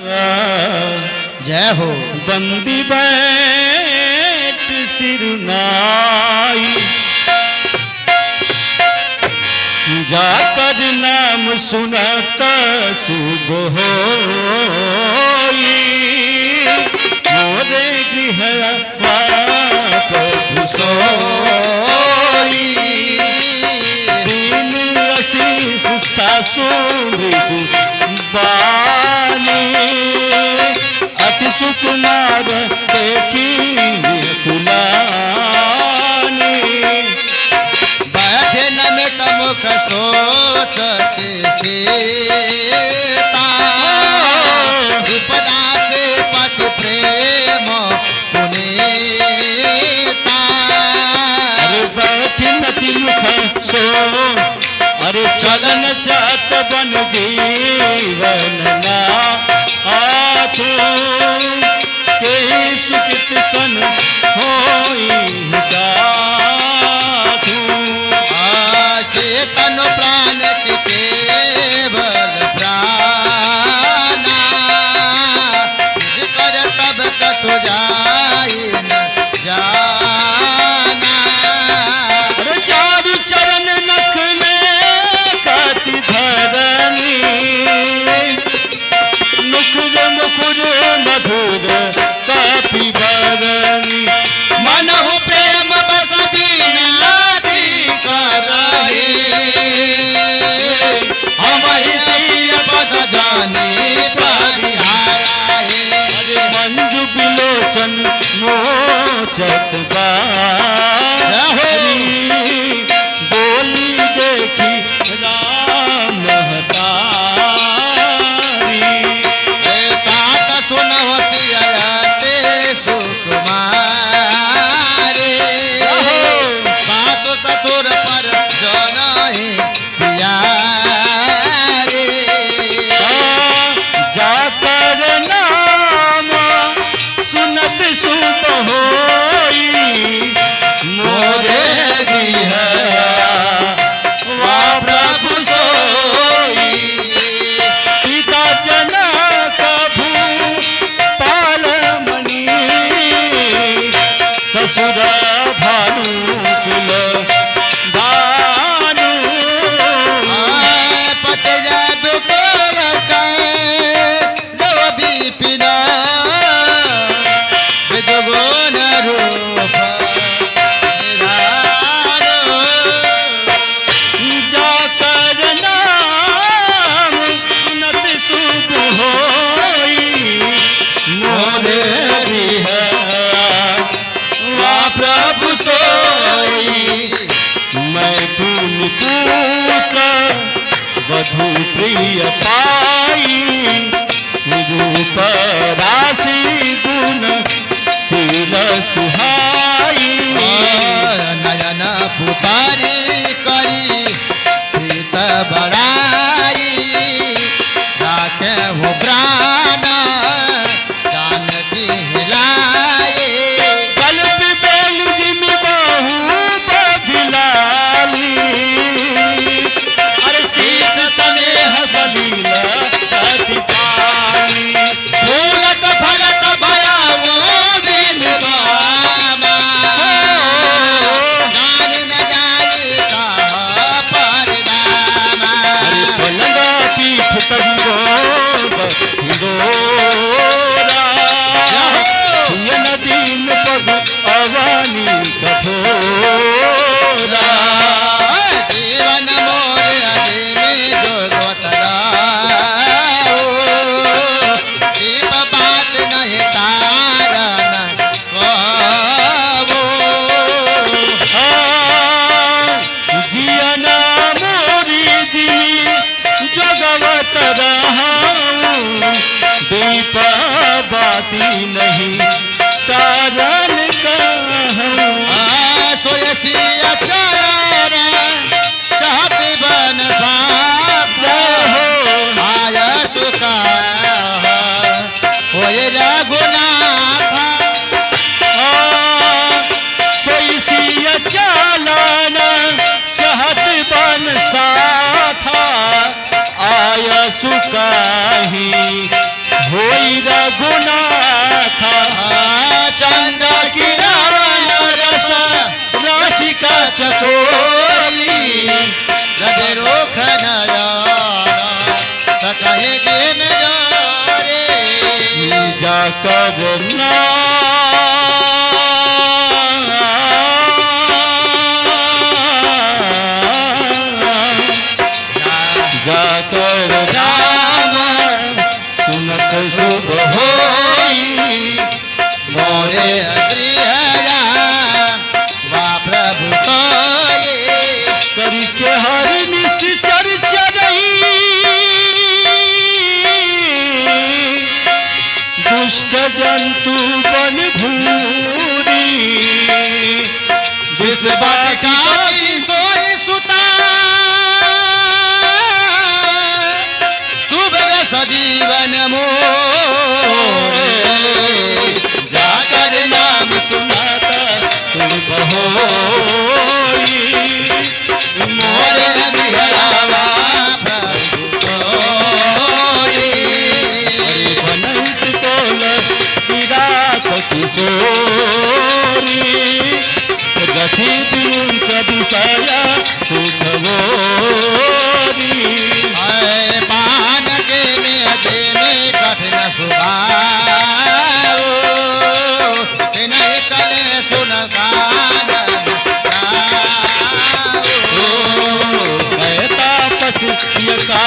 जय हो। बंदी बैठ सिरनाई, जाकर नाम सुनता सुबह होई, मोरे गृह प्रभु सोई, दीन आशीष सासु मृदु बानी, अति सुकुमार देखी कुलानी, बैठे न में तमुख सोचत सीता, उपरा से पति प्रेम पुनीता। अरे बैठी नदी मुख सो, अरे चलन चात बन जीवन ना आथो, के सुकित सन होई साथू, चेतन प्राण की केवल प्राणा, कर तब कछु जाई न जाना। अरे चारु चरण नख में काति धरनी, मुखुर मुखुर मधुर कापि बरनी, मनहु प्रेम बस बिनादी करही, हम ही सिय पद जानी परिहाराहे। अरे मंजु बिलोचन मोचत गारी, बोली देखी राम महतारी, तात सुनहु सियते सुकुमारे, सात ससुर पर जनहि प्यारे। जाकर नाम सुनत शुभ होई, मोरे गृह वा प्रभु सोई, पिता जनक भूपाल मणि, ससुर भानुकुल भानु, पति जब कोल जो बिपिन विदुगुण रूप निधानो। जाकर नाम सुनत शुभ होई, मोरे गृह वा प्रभु सोई, मैं पुण्य पुत्र वधु प्रिय पाई, रूप राशि गुण शील सुहाई, नयन पुतारी करी प्रीत बड़ाई, राखे हो प्राण जानकी हिलाए। कल्प बेल जिमि बहु बधिलाली, अरे शीश स्नेह सलील अति पाली, फूलत फलत भयावो बिनवामा, जान न जाई का परिणाम। अरे पलंगा पीठ तंगो हिंदोरा, सुयन दीन पग अवानी कठोरा, जीवन मोरे अधीमे जोगवत राहो, दीप बात नहीं तारन कहो। जियना मोरी जी जगवत रहाऊं, दीप बाती नहीं तारन कहूं, सोयसिया चरण चाहत बन साथ हो, आय सुखा होय रघुनाथ। सोईसिया चालाना चाहत बन साथा, आय सुकाही होई रघुनाथ चंद किरण रस रसिका चकोरी रज रोख नया सकहे जे में जा रे जाकर जाकर राम सुनत शुभ होई मोरे गृहया वा प्रभु सोये करी के हर निश्चर चरई दुष्ट जंतु बन भूरी विष बाटिका की सोई सुता शुभ सजीवन मोरे जाकर नाम सुनाता शुभ होई मोरे गृहया प्रभु सोये बनंत कोल विराट किशोरी गछि दिनुंच दिशया सुख गोरी आए पान के में कठिन सुभाओ इन्हें कले सुन गान कहता पशु ये का